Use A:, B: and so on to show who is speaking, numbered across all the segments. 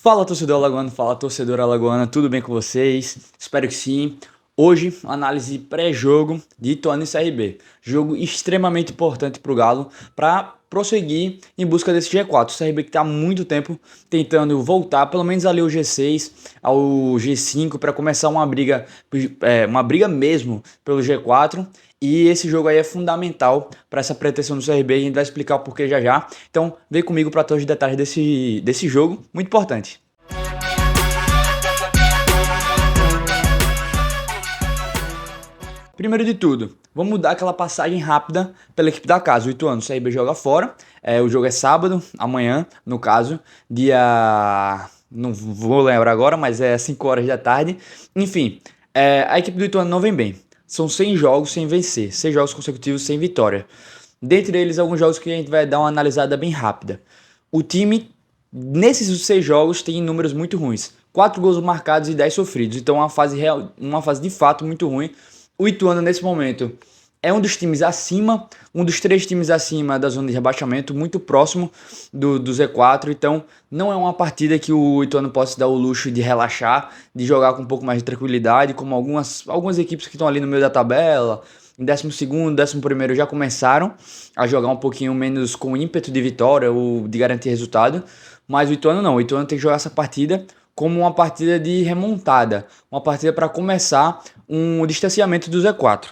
A: Fala torcedor alagoano, fala torcedora alagoana, tudo bem com vocês? Espero que sim. Hoje, análise pré-jogo de Ituano e CRB. Jogo extremamente importante para o Galo para prosseguir em busca desse G4. O CRB que está há muito tempo tentando voltar, pelo menos ali o G6 ao G5 para começar uma briga mesmo pelo G4. E esse jogo aí é fundamental para essa pretensão do CRB e a gente vai explicar o porquê já já. Então, vem comigo para todos os detalhes desse jogo, muito importante. Primeiro de tudo, vamos dar aquela passagem rápida pela equipe da casa. O Ituano, o CRB joga fora. O jogo é sábado, amanhã, no caso, dia. Não vou lembrar agora, mas é 5 horas da tarde. Enfim, a equipe do Ituano não vem bem. São 100 jogos sem vencer, 6 jogos consecutivos sem vitória. Dentre eles, alguns jogos que a gente vai dar uma analisada bem rápida. O time, nesses 6 jogos, tem números muito ruins. 4 gols marcados e 10 sofridos. Então, uma fase de fato muito ruim. O Ituano, nesse momento, é um dos times acima, um dos 3 times acima da zona de rebaixamento, muito próximo do Z4. Então, não é uma partida que o Ituano possa dar o luxo de relaxar, de jogar com um pouco mais de tranquilidade, como algumas equipes que estão ali no meio da tabela, em 12º, 11º já começaram a jogar um pouquinho menos com ímpeto de vitória ou de garantir resultado. Mas o Ituano não, o Ituano tem que jogar essa partida como uma partida de remontada, uma partida para começar um distanciamento do Z4.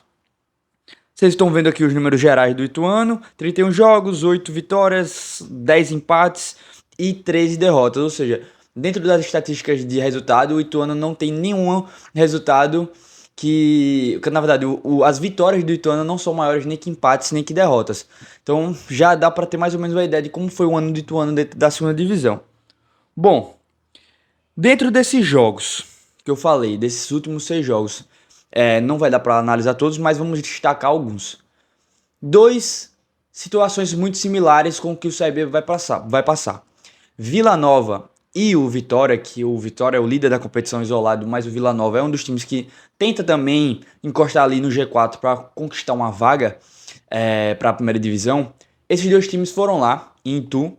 A: Vocês estão vendo aqui os números gerais do Ituano: 31 jogos, 8 vitórias, 10 empates e 13 derrotas. Ou seja, dentro das estatísticas de resultado, o Ituano não tem nenhum resultado que na verdade, as vitórias do Ituano não são maiores nem que empates, nem que derrotas. Então já dá para ter mais ou menos uma ideia de como foi o ano do Ituano dentro da segunda divisão. Bom, dentro desses jogos que eu falei, desses últimos 6 jogos, não vai dar para analisar todos, mas vamos destacar alguns. 2 situações muito similares com o que o CRB vai passar. Vila Nova e o Vitória, que o Vitória é o líder da competição isolado, mas o Vila Nova é um dos times que tenta também encostar ali no G4 para conquistar uma vaga para a primeira divisão. Esses 2 times foram lá em Itu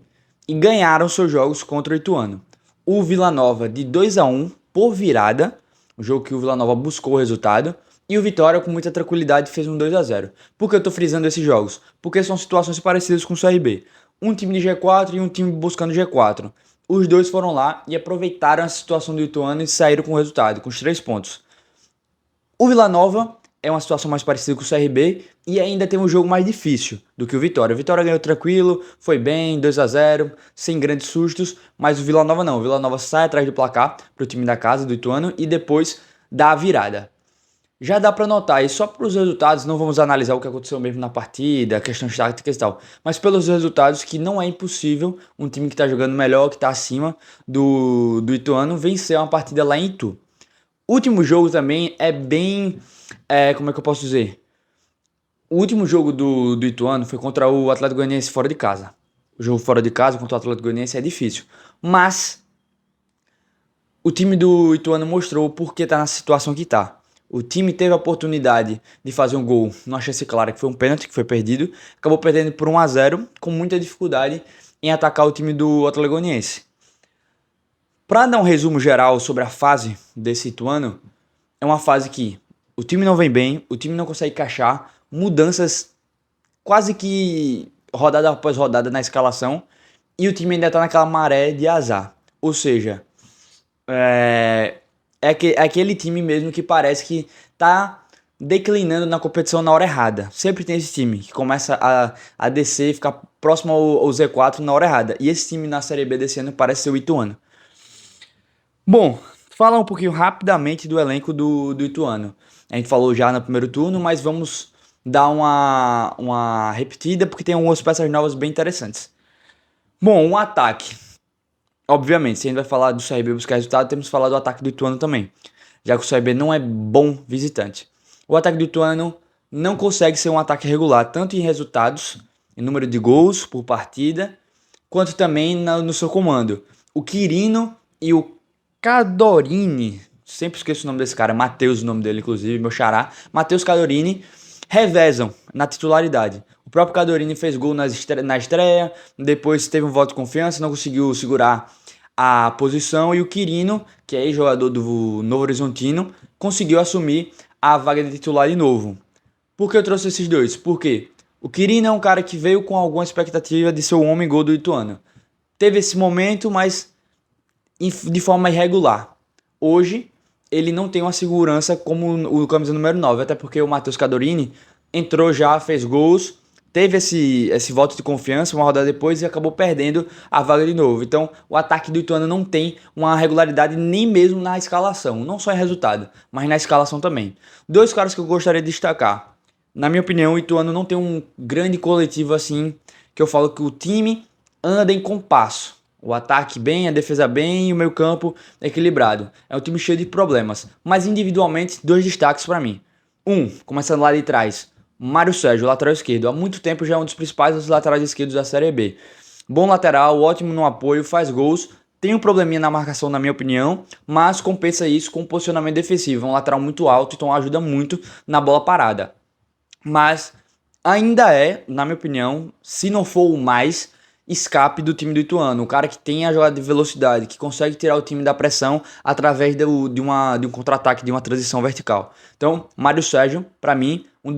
A: e ganharam seus jogos contra o Ituano. O Vila Nova de 2-1 por virada, um jogo que o Vila Nova buscou o resultado, e o Vitória com muita tranquilidade fez um 2-0. Por que eu estou frisando esses jogos? Porque são situações parecidas com o CRB. Um time de G4 e um time buscando G4. Os 2 foram lá e aproveitaram a situação do Ituano e saíram com o resultado, com os 3 pontos. O Vila Nova é uma situação mais parecida com o CRB e ainda tem um jogo mais difícil do que o Vitória. O Vitória ganhou tranquilo, foi bem, 2-0, sem grandes sustos, mas o Vila Nova não. O Vila Nova sai atrás do placar para o time da casa, do Ituano, e depois dá a virada. Já dá para notar, e só pelos resultados, não vamos analisar o que aconteceu mesmo na partida, questões táticas e tal, mas pelos resultados que não é impossível um time que está jogando melhor, que está acima do Ituano, vencer uma partida lá em Itu. O último jogo também é bem, como é que eu posso dizer? O último jogo do Ituano foi contra o Atlético Goianiense fora de casa. O jogo fora de casa contra o Atlético Goianiense é difícil, mas o time do Ituano mostrou por que está na situação que está. O time teve a oportunidade de fazer um gol numa chance clara, que foi um pênalti que foi perdido. Acabou perdendo por 1-0, com muita dificuldade em atacar o time do Atlético Goianiense. Para dar um resumo geral sobre a fase desse Ituano, é uma fase que o time não vem bem, o time não consegue encaixar, mudanças quase que rodada após rodada na escalação, e o time ainda está naquela maré de azar. Ou seja, é aquele time mesmo que parece que tá declinando na competição na hora errada. Sempre tem esse time que começa a descer e ficar próximo ao Z4 na hora errada. E esse time na Série B desse ano parece ser o Ituano. Bom, falar um pouquinho rapidamente do elenco do Ituano. A gente falou já no primeiro turno, mas vamos dar uma repetida porque tem algumas peças novas bem interessantes. Bom, um ataque. Obviamente, se a gente vai falar do CRB buscar resultado, temos que falar do ataque do Ituano também, já que o CRB não é bom visitante. O ataque do Ituano não consegue ser um ataque regular, tanto em resultados, em número de gols por partida, quanto também no seu comando. O Quirino e o Cadorini, sempre esqueço o nome desse cara, Matheus o nome dele inclusive, meu xará, Matheus Cadorini, revezam na titularidade. O próprio Cadorini fez gol na estreia, depois teve um voto de confiança, não conseguiu segurar a posição e o Quirino, que é jogador do Novo Horizontino, conseguiu assumir a vaga de titular de novo. Por que eu trouxe esses dois? Porque o Quirino é um cara que veio com alguma expectativa de ser o homem-gol do Ituano. Teve esse momento, mas de forma irregular. Hoje, ele não tem uma segurança como o camisa número 9, até porque o Matheus Cadorini entrou já, fez gols, teve esse voto de confiança uma rodada depois e acabou perdendo a vaga de novo. Então, o ataque do Ituano não tem uma regularidade nem mesmo na escalação, não só em resultado, mas na escalação também. Dois caras que eu gostaria de destacar. Na minha opinião, o Ituano não tem um grande coletivo assim, que eu falo que o time anda em compasso. O ataque bem, a defesa bem e o meio campo equilibrado. É um time cheio de problemas. Mas individualmente, dois destaques para mim. Começando lá de trás, Mário Sérgio, lateral esquerdo. Há muito tempo já é um dos principais laterais esquerdos da Série B. Bom lateral, ótimo no apoio, faz gols. Tem um probleminha na marcação, na minha opinião, mas compensa isso com um posicionamento defensivo. É um lateral muito alto, então ajuda muito na bola parada. Mas ainda é, na minha opinião, se não for o mais, escape do time do Ituano. O cara que tem a jogada de velocidade, que consegue tirar o time da pressão através de um contra-ataque, de uma transição vertical. Então, Mário Sérgio, para mim, um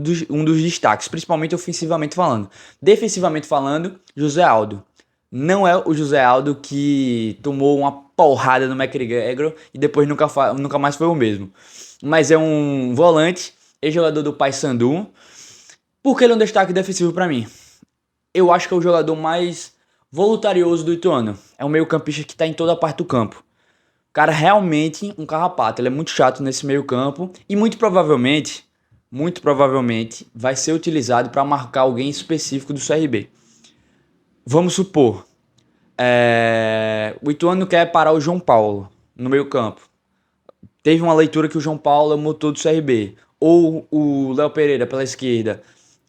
A: dos destaques, principalmente ofensivamente falando. Defensivamente falando, José Aldo. Não é o José Aldo que tomou uma porrada no McGregor e depois nunca mais foi o mesmo. Mas é um volante, ex-jogador do Paysandu. Por que ele é um destaque defensivo para mim? Eu acho que é o jogador mais voluntarioso do Ituano. É um meio-campista que está em toda a parte do campo. Cara, realmente um carrapato. Ele é muito chato nesse meio-campo e muito provavelmente, vai ser utilizado para marcar alguém específico do CRB. Vamos supor, o Ituano quer parar o João Paulo no meio-campo. Teve uma leitura que o João Paulo é o motor do CRB. Ou o Léo Pereira pela esquerda.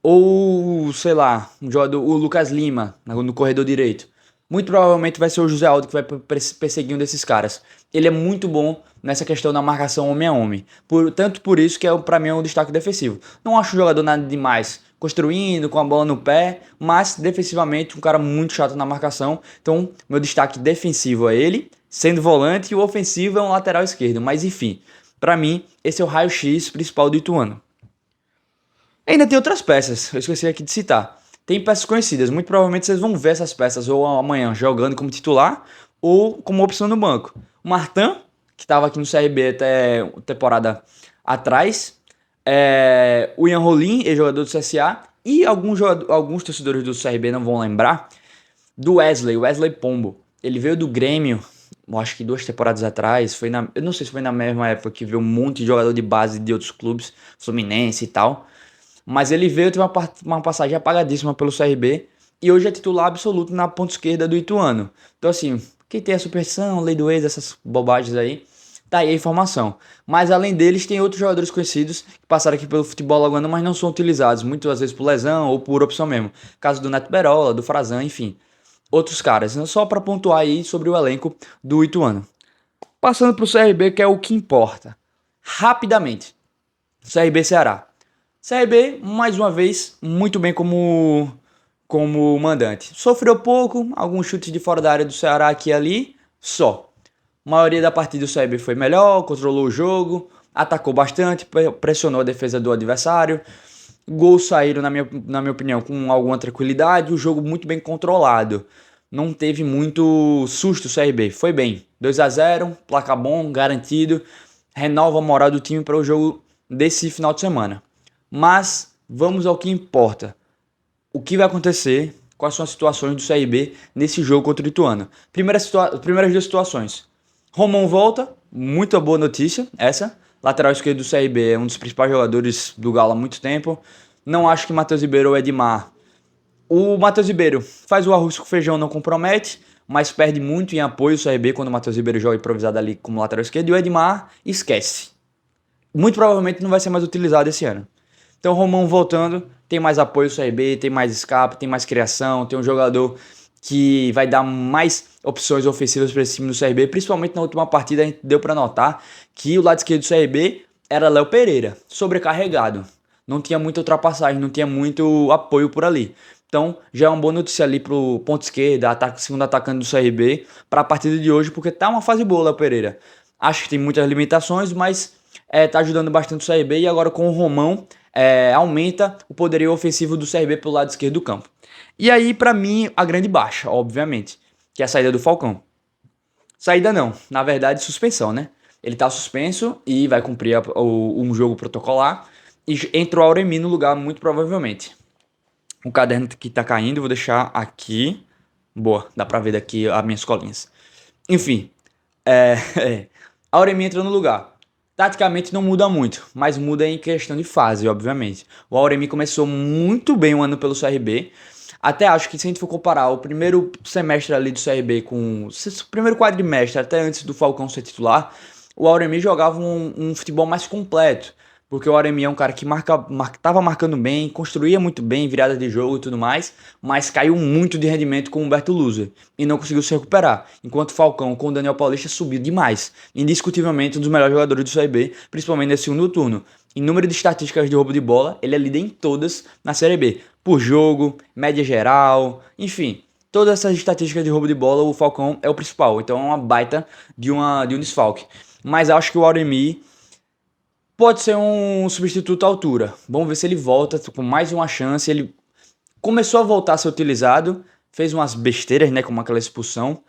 A: Ou, sei lá, um jogador, o Lucas Lima no corredor direito. Muito provavelmente vai ser o José Aldo que vai perseguir um desses caras. Ele é muito bom nessa questão da marcação homem a homem. Tanto por isso que pra mim é um destaque defensivo. Não acho o jogador nada demais construindo, com a bola no pé, mas defensivamente um cara muito chato na marcação. Então, meu destaque defensivo é ele, sendo volante, e o ofensivo é um lateral esquerdo. Mas enfim, pra mim, esse é o raio-x principal do Ituano. Ainda tem outras peças, eu esqueci aqui de citar. Tem peças conhecidas, muito provavelmente vocês vão ver essas peças ou amanhã jogando como titular ou como opção no banco. O Martin, que estava aqui no CRB até temporada atrás, o Ian Rolim, ex-jogador do CSA, e alguns torcedores do CRB não vão lembrar, do Wesley Pombo. Ele veio do Grêmio, acho que 2 temporadas atrás, eu não sei se foi na mesma época que veio um monte de jogador de base de outros clubes, Fluminense e tal. Mas ele veio ter uma passagem apagadíssima pelo CRB e hoje é titular absoluto na ponta esquerda do Ituano. Então assim, quem tem a superstição, lei do ex, essas bobagens aí, tá aí a informação. Mas além deles, tem outros jogadores conhecidos que passaram aqui pelo futebol alagoano, mas não são utilizados, muitas vezes por lesão ou por opção mesmo. Caso do Neto Berola, do Frazan, enfim. Outros caras, só para pontuar aí sobre o elenco do Ituano. Passando pro CRB, que é o que importa. Rapidamente. CRB Ceará. CRB, mais uma vez, muito bem como mandante. Sofreu pouco, alguns chutes de fora da área do Ceará aqui e ali, só. A maioria da partida do CRB foi melhor, controlou o jogo, atacou bastante, pressionou a defesa do adversário. Gols saíram, na minha opinião, com alguma tranquilidade, o jogo muito bem controlado. Não teve muito susto o CRB, foi bem. 2-0, placa bom, garantido, renova a moral do time para o jogo desse final de semana. Mas vamos ao que importa. O que vai acontecer? Quais são as situações do CRB nesse jogo contra o Ituano? Primeiras 2 situações. Romão volta, muito boa notícia essa. Lateral esquerdo do CRB é um dos principais jogadores do Galo há muito tempo. Não acho que Matheus Ribeiro ou Edmar. O Matheus Ribeiro faz o arroz com feijão, não compromete, mas perde muito em apoio o CRB quando o Matheus Ribeiro joga improvisado ali como lateral esquerdo. E o Edmar esquece. Muito provavelmente não vai ser mais utilizado esse ano. Então o Romão voltando, tem mais apoio do CRB, tem mais escape, tem mais criação, tem um jogador que vai dar mais opções ofensivas para esse time do CRB, principalmente na última partida a gente deu para notar que o lado esquerdo do CRB era Léo Pereira, sobrecarregado, não tinha muita ultrapassagem, não tinha muito apoio por ali. Então já é uma boa notícia ali pro ponto esquerda, segundo atacante do CRB, para a partida de hoje, porque tá uma fase boa, Léo Pereira. Acho que tem muitas limitações, mas tá ajudando bastante o CRB, e agora com o Romão aumenta o poderio ofensivo do CRB pelo lado esquerdo do campo. E aí, para mim, a grande baixa, obviamente, que é a saída do Falcão. Saída não, na verdade, suspensão, né? Ele tá suspenso e vai cumprir um jogo protocolar. E entra o Auremi no lugar, muito provavelmente. O caderno que tá caindo, eu vou deixar aqui. Boa, dá pra ver daqui as minhas colinhas. Enfim, Auremi entra no lugar. Taticamente não muda muito, mas muda em questão de fase, obviamente. O Auremi começou muito bem o ano pelo CRB. Até acho que se a gente for comparar o primeiro semestre ali do CRB com o primeiro quadrimestre, até antes do Falcão ser titular, o Auremi jogava um futebol mais completo. Porque o Auremi é um cara que tava marcando bem, construía muito bem, virada de jogo e tudo mais, mas caiu muito de rendimento com o Humberto Loser e não conseguiu se recuperar. Enquanto o Falcão com o Daniel Paulista subiu demais, indiscutivelmente um dos melhores jogadores do CRB, principalmente nesse segundo turno. Em número de estatísticas de roubo de bola, ele é líder em todas na Série B. Por jogo, média geral, enfim. Todas essas estatísticas de roubo de bola, o Falcão é o principal. Então é uma baita de um desfalque. Mas acho que o Auremi pode ser um substituto à altura. Vamos ver se ele volta com mais uma chance. Ele começou a voltar a ser utilizado, fez umas besteiras, né, como aquela expulsão.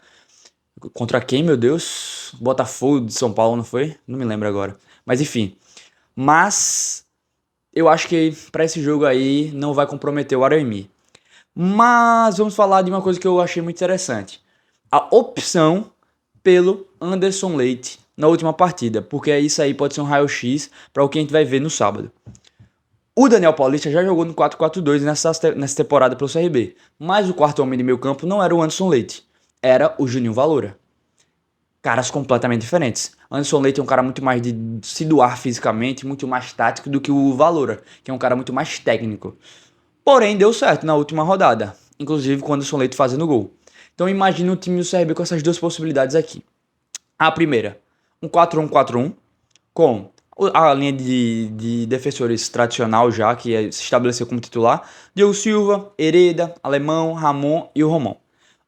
A: Contra quem, meu Deus? Botafogo de São Paulo, não foi? Não me lembro agora. Mas enfim. Mas eu acho que para esse jogo aí não vai comprometer o Auremi. Mas vamos falar de uma coisa que eu achei muito interessante. A opção pelo Anderson Leite na última partida, porque isso aí pode ser um raio-x para o que a gente vai ver no sábado. O Daniel Paulista já jogou no 4-4-2 nessa temporada pelo CRB, mas o quarto homem de meio campo não era o Anderson Leite, era o Juninho Valora. Caras completamente diferentes. Anderson Leite é um cara muito mais de se doar fisicamente, muito mais tático do que o Valora, que é um cara muito mais técnico. Porém, deu certo na última rodada, inclusive com o Anderson Leite fazendo gol. Então imagina o time do CRB com essas duas possibilidades aqui. A primeira, um 4-1-4-1, com a linha de defensores tradicional já, que se estabeleceu como titular, Diego Silva, Hereda, Alemão, Ramon e o Romão.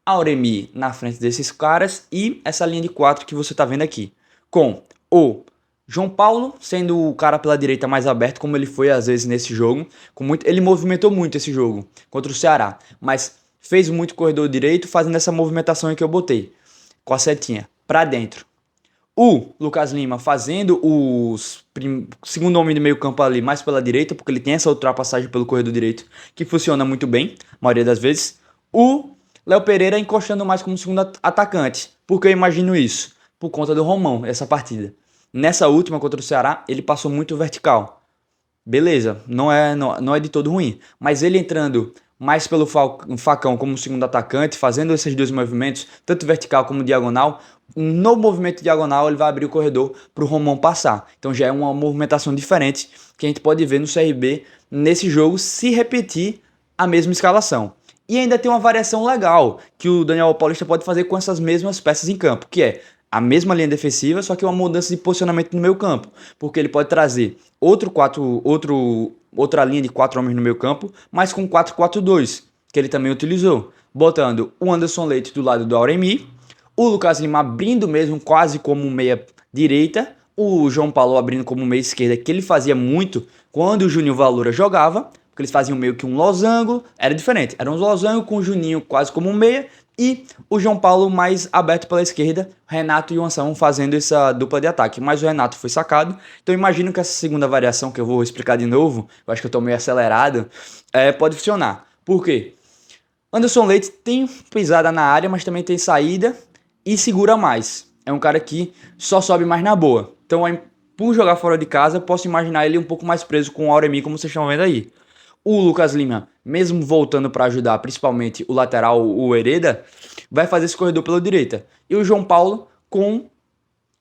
A: Auremi na frente desses caras e essa linha de 4 que você tá vendo aqui, com o João Paulo sendo o cara pela direita mais aberto, como ele foi às vezes nesse jogo. Ele movimentou muito esse jogo contra o Ceará, mas fez muito corredor direito, fazendo essa movimentação aí que eu botei, com a setinha, pra dentro. O Lucas Lima fazendo o segundo homem de meio campo ali, mais pela direita, porque ele tem essa ultrapassagem pelo corredor direito, que funciona muito bem, a maioria das vezes. O Léo Pereira encostando mais como segundo atacante. Por que eu imagino isso? Por conta do Romão, essa partida. Nessa última contra o Ceará, ele passou muito vertical. Beleza, não é de todo ruim. Mas ele entrando mais pelo Facão como segundo atacante, fazendo esses dois movimentos, tanto vertical como diagonal, no movimento diagonal ele vai abrir o corredor para o Romão passar. Então já é uma movimentação diferente que a gente pode ver no CRB nesse jogo se repetir a mesma escalação. E ainda tem uma variação legal que o Daniel Paulista pode fazer com essas mesmas peças em campo, que é a mesma linha defensiva, só que uma mudança de posicionamento no meio campo, porque ele pode trazer outra linha de 4 homens no meio campo, mas com 4-4-2, que ele também utilizou, botando o Anderson Leite do lado do Auremi, o Lucas Lima abrindo mesmo quase como meia direita, o João Paulo abrindo como meia esquerda, que ele fazia muito quando o Juninho Valora jogava, porque eles faziam meio que um losango, era diferente, era um losango com o Juninho quase como um meia, e o João Paulo mais aberto pela esquerda, Renato e o Anselmo fazendo essa dupla de ataque. Mas o Renato foi sacado, então imagino que essa segunda variação, que eu vou explicar de novo, eu acho que eu tô meio acelerado, pode funcionar. Por quê? Anderson Leite tem pisada na área, mas também tem saída e segura mais. É um cara que só sobe mais na boa. Então, por jogar fora de casa, posso imaginar ele um pouco mais preso com o Auremi, como vocês estão vendo aí. O Lucas Lima, mesmo voltando para ajudar, principalmente o lateral, o Hereda, vai fazer esse corredor pela direita. E o João Paulo com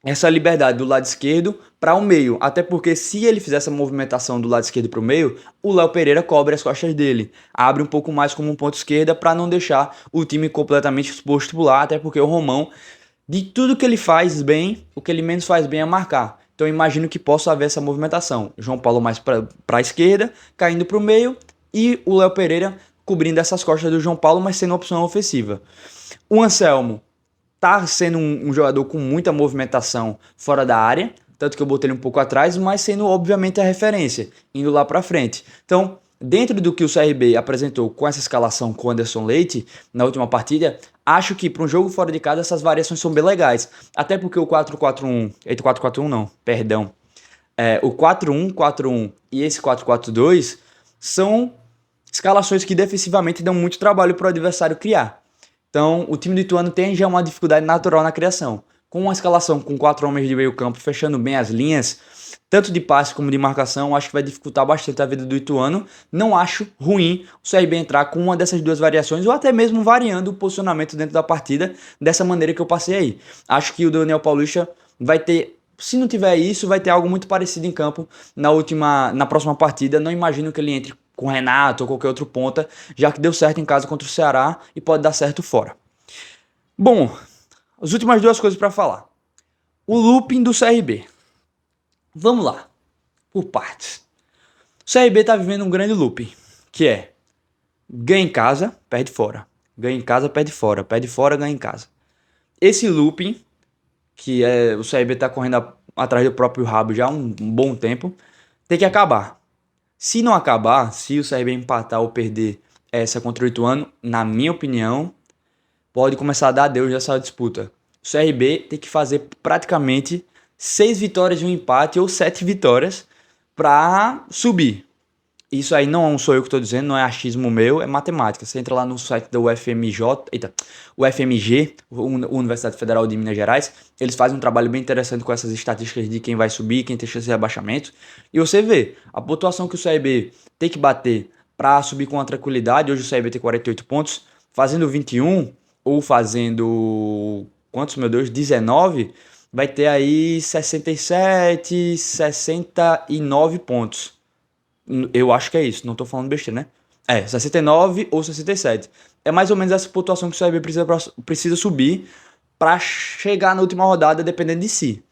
A: essa liberdade do lado esquerdo para o meio. Até porque se ele fizer essa movimentação do lado esquerdo para o meio, o Léo Pereira cobre as costas dele. Abre um pouco mais como um ponto esquerda para não deixar o time completamente exposto por lá. Até porque o Romão, de tudo que ele faz bem, o que ele menos faz bem é marcar. Então eu imagino que possa haver essa movimentação. João Paulo mais para a esquerda, caindo para o meio, e o Léo Pereira cobrindo essas costas do João Paulo, mas sendo opção ofensiva. O Anselmo tá sendo um jogador com muita movimentação fora da área, tanto que eu botei ele um pouco atrás, mas sendo obviamente a referência, indo lá para frente. Então, dentro do que o CRB apresentou com essa escalação com o Anderson Leite na última partida, acho que para um jogo fora de casa essas variações são bem legais. Até porque o 4-4-1, 4-4-1 não, perdão. O 4-1-4-1 e esse 4-4-2 são escalações que defensivamente dão muito trabalho para o adversário criar. Então, o time do Ituano tem já uma dificuldade natural na criação. Com uma escalação com 4 homens de meio campo fechando bem as linhas, tanto de passe como de marcação, acho que vai dificultar bastante a vida do Ituano. Não acho ruim o CRB entrar com uma dessas duas variações, ou até mesmo variando o posicionamento dentro da partida dessa maneira que eu passei aí. Acho que o Daniel Paulista vai ter, se não tiver isso, vai ter algo muito parecido em campo na próxima partida. Não imagino que ele entre com o Renato ou qualquer outro ponta, já que deu certo em casa contra o Ceará e pode dar certo fora. Bom, as últimas duas coisas para falar. O looping do CRB. Vamos lá, por partes. O CRB tá vivendo um grande looping, que é ganha em casa, perde fora. Ganha em casa, perde fora, ganha em casa. Esse looping, que é o CRB tá correndo atrás do próprio rabo já há um bom tempo, tem que acabar. Se não acabar, se o CRB empatar ou perder essa contra o Ituano, na minha opinião, pode começar a dar adeus nessa disputa. O CRB tem que fazer praticamente 6 vitórias e um empate ou 7 vitórias para subir. Isso aí não sou eu que estou dizendo, não é achismo meu, é matemática. Você entra lá no site da UFMG, Universidade Federal de Minas Gerais, eles fazem um trabalho bem interessante com essas estatísticas de quem vai subir, quem tem chance de rebaixamento. E você vê a pontuação que o CRB tem que bater para subir com uma tranquilidade. Hoje o CRB tem 48 pontos, fazendo 21 ou fazendo, quantos, meu Deus, 19, vai ter aí 67, 69 pontos. Eu acho que é isso, não tô falando besteira, né? 69 ou 67. É mais ou menos essa pontuação que o CRB precisa subir para chegar na última rodada, dependendo de si.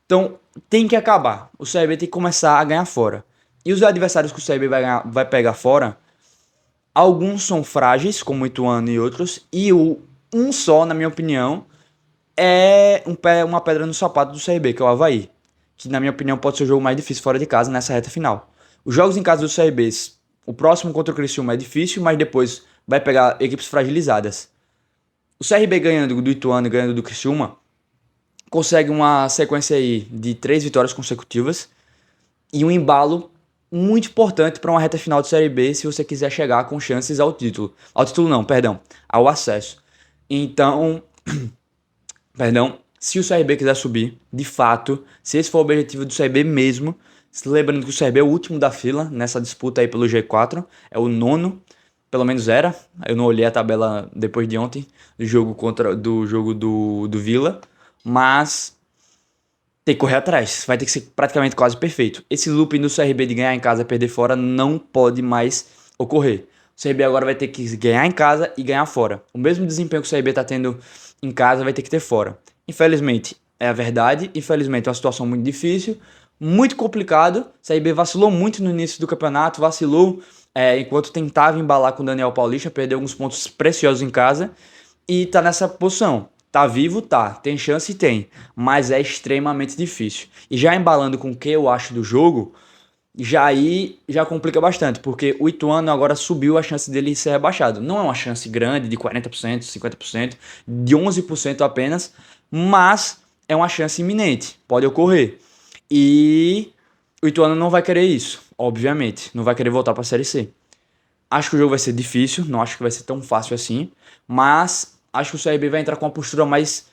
A: Então, tem que acabar. O CRB tem que começar a ganhar fora. E os adversários que o CRB vai pegar fora, alguns são frágeis, como o Ituano e outros, e um só, na minha opinião, é uma pedra no sapato do CRB, que é o Avaí. Que, na minha opinião, pode ser o jogo mais difícil fora de casa nessa reta final. Os jogos em casa do CRB, o próximo contra o Criciúma é difícil, mas depois vai pegar equipes fragilizadas. O CRB ganhando do Ituano e ganhando do Criciúma, consegue uma sequência aí de 3 vitórias consecutivas e um embalo muito importante para uma reta final de Série B se você quiser chegar com chances ao título. Ao título não, perdão, ao acesso. Então, se o CRB quiser subir, de fato, se esse for o objetivo do CRB mesmo, lembrando que o CRB é o último da fila nessa disputa aí pelo G4, é o nono, pelo menos era. Eu não olhei a tabela depois de ontem do jogo do Vila, mas tem que correr atrás, vai ter que ser praticamente quase perfeito. Esse looping do CRB de ganhar em casa e perder fora não pode mais ocorrer. O CRB agora vai ter que ganhar em casa e ganhar fora. O mesmo desempenho que o CRB está tendo em casa vai ter que ter fora. Infelizmente, é a verdade. Infelizmente, é uma situação muito difícil, muito complicado. O CRB vacilou muito no início do campeonato, vacilou enquanto tentava embalar com o Daniel Paulista, perdeu alguns pontos preciosos em casa e tá nessa posição. Tá vivo? Tá. Tem chance? Tem. Mas é extremamente difícil. E já embalando com o que eu acho do jogo, já complica bastante, porque o Ituano agora subiu a chance dele ser rebaixado. Não é uma chance grande de 40%, 50%, de 11% apenas, mas é uma chance iminente, pode ocorrer. E o Ituano não vai querer isso, obviamente, não vai querer voltar para a Série C. Acho que o jogo vai ser difícil, não acho que vai ser tão fácil assim, mas acho que o CRB vai entrar com uma postura mais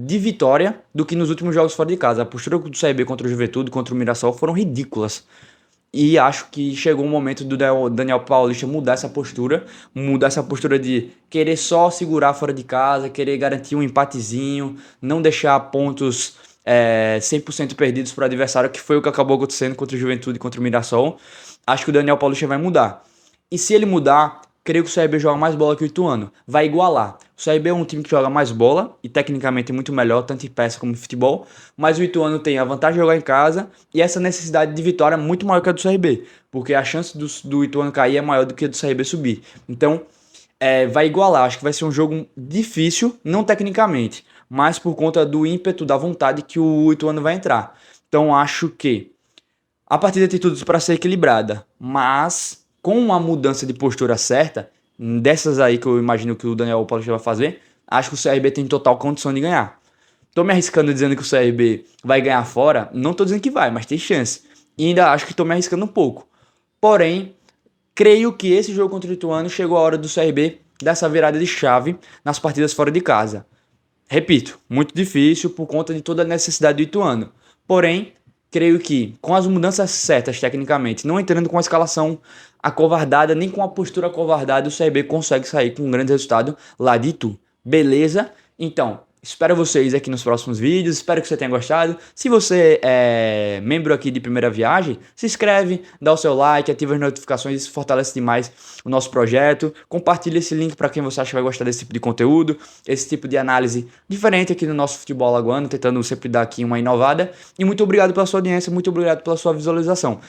A: de vitória do que nos últimos jogos fora de casa. A postura do CRB contra o Juventude, contra o Mirassol foram ridículas. E acho que chegou o momento do Daniel Paulista mudar essa postura de querer só segurar fora de casa, querer garantir um empatezinho, não deixar pontos 100% perdidos para o adversário, que foi o que acabou acontecendo contra o Juventude e contra o Mirassol. Acho que o Daniel Paulista vai mudar. E se ele mudar, creio que o CRB joga mais bola que o Ituano. Vai igualar. O CRB é um time que joga mais bola e tecnicamente muito melhor, tanto em peça como em futebol. Mas o Ituano tem a vantagem de jogar em casa e essa necessidade de vitória é muito maior que a do CRB. Porque a chance do Ituano cair é maior do que a do CRB subir. Então, vai igualar. Acho que vai ser um jogo difícil, não tecnicamente, mas por conta do ímpeto, da vontade que o Ituano vai entrar. Então, acho que a partida tem tudo para ser equilibrada, mas com uma mudança de postura certa, dessas aí que eu imagino que o Daniel Paulista vai fazer, acho que o CRB tem total condição de ganhar. Tô me arriscando dizendo que o CRB vai ganhar fora, não tô dizendo que vai, mas tem chance. E ainda acho que tô me arriscando um pouco. Porém, creio que esse jogo contra o Ituano chegou a hora do CRB dar essa virada de chave nas partidas fora de casa. Repito, muito difícil por conta de toda a necessidade do Ituano. Porém, creio que com as mudanças certas tecnicamente, não entrando com a escalação acovardada, nem com a postura acovardada, o CRB consegue sair com um grande resultado lá de Itu. Beleza? Então, espero vocês aqui nos próximos vídeos, espero que você tenha gostado. Se você é membro aqui de Primeira Viagem, se inscreve, dá o seu like, ativa as notificações, isso fortalece demais o nosso projeto. Compartilha esse link para quem você acha que vai gostar desse tipo de conteúdo, esse tipo de análise diferente aqui no nosso futebol alagoano, tentando sempre dar aqui uma inovada. E muito obrigado pela sua audiência, muito obrigado pela sua visualização.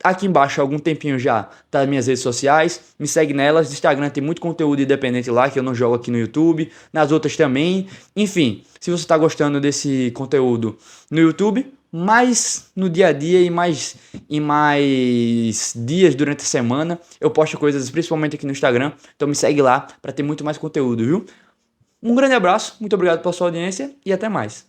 A: Aqui embaixo, há algum tempinho já, tá as minhas redes sociais, me segue nelas, no Instagram tem muito conteúdo independente lá, que eu não jogo aqui no YouTube, nas outras também. Enfim, se você tá gostando desse conteúdo no YouTube, mais no dia a dia e mais dias durante a semana, eu posto coisas principalmente aqui no Instagram, então me segue lá para ter muito mais conteúdo, viu? Um grande abraço, muito obrigado pela sua audiência e até mais.